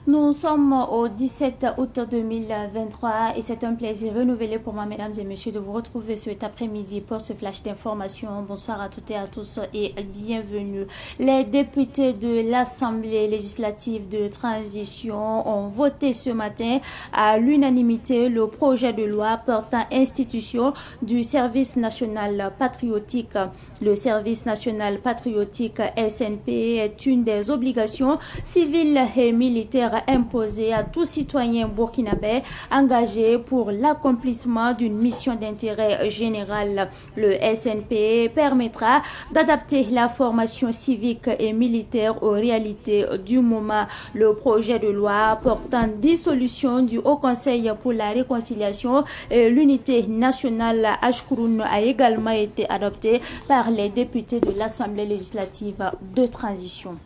Nous sommes au 17 août 2023 et c'est un plaisir renouvelé pour moi, mesdames et messieurs, de vous retrouver cet après-midi pour ce flash d'information. Bonsoir à toutes et à tous et bienvenue. Les députés de l'Assemblée législative de transition ont voté ce matin à l'unanimité le projet de loi portant institution du service national patriotique. Le service national patriotique SNP est une des obligations civiles et militaires imposée à tout citoyen burkinabé engagé pour l'accomplissement d'une mission d'intérêt général. Le SNP permettra d'adapter la formation civique et militaire aux réalités du moment. Le projet de loi portant dissolution du Haut Conseil pour la réconciliation et l'unité nationale Ashkouroun a également été adopté par les députés de l'Assemblée législative de transition.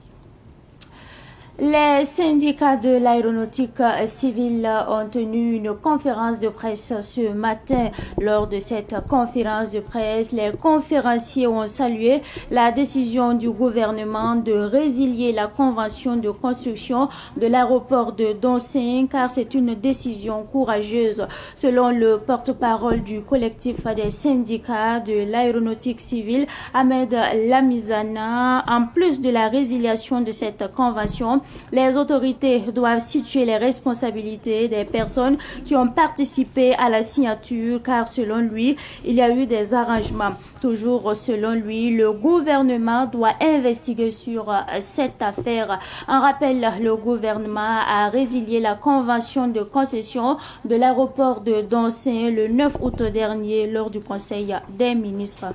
Les syndicats de l'aéronautique civile ont tenu une conférence de presse ce matin. Lors de cette conférence de presse, les conférenciers ont salué la décision du gouvernement de résilier la convention de construction de l'aéroport de Donsin car c'est une décision courageuse. Selon le porte-parole du collectif des syndicats de l'aéronautique civile, Ahmed Lamizana, en plus de la résiliation de cette convention, les autorités doivent situer les responsabilités des personnes qui ont participé à la signature car selon lui, il y a eu des arrangements. Toujours selon lui, le gouvernement doit investiguer sur cette affaire. En rappel, le gouvernement a résilié la convention de concession de l'aéroport de Donsin le 9 août dernier lors du Conseil des ministres.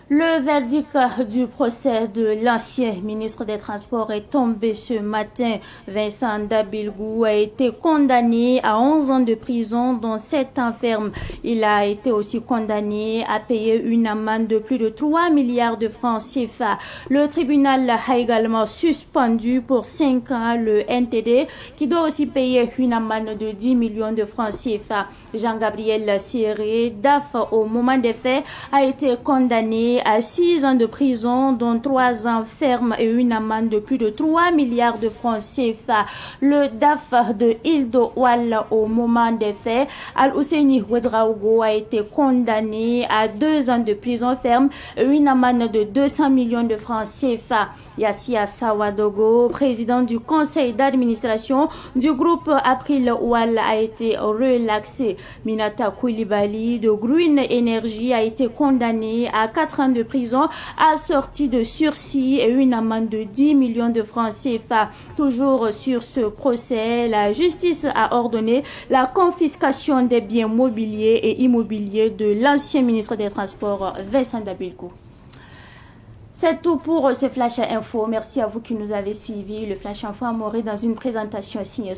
Le verdict du procès de l'ancien ministre des Transports est tombé ce matin. Vincent Dabilgou a été condamné à 11 ans de prison, dont 7 ans ferme. Il a été aussi condamné à payer une amende de plus de 3 milliards de francs CFA. Le tribunal a également suspendu pour 5 ans le NTD, qui doit aussi payer une amende de 10 millions de francs CFA. Jean-Gabriel Sierré, DAF au moment des faits, a été condamné à 6 ans de prison, dont 3 ans ferme et une amende de plus de 3 milliards de francs CFA. Le DAF de Île-de-Oual au moment des faits, Al-Ousseini Ouedraogo, a été condamné à 2 ans de prison ferme et une amende de 200 millions de francs CFA. Yassia Sawadogo, président du conseil d'administration du groupe April Oual, a été relaxé. Minata Koulibaly de Green Energy a été condamné à 4 ans de prison assorti de sursis et une amende de 10 millions de francs CFA. Toujours sur ce procès, la justice a ordonné la confiscation des biens mobiliers et immobiliers de l'ancien ministre des Transports, Vincent Dabilgou. C'est tout pour ce Flash Info. Merci à vous qui nous avez suivis. Le Flash Info a moré dans une présentation signée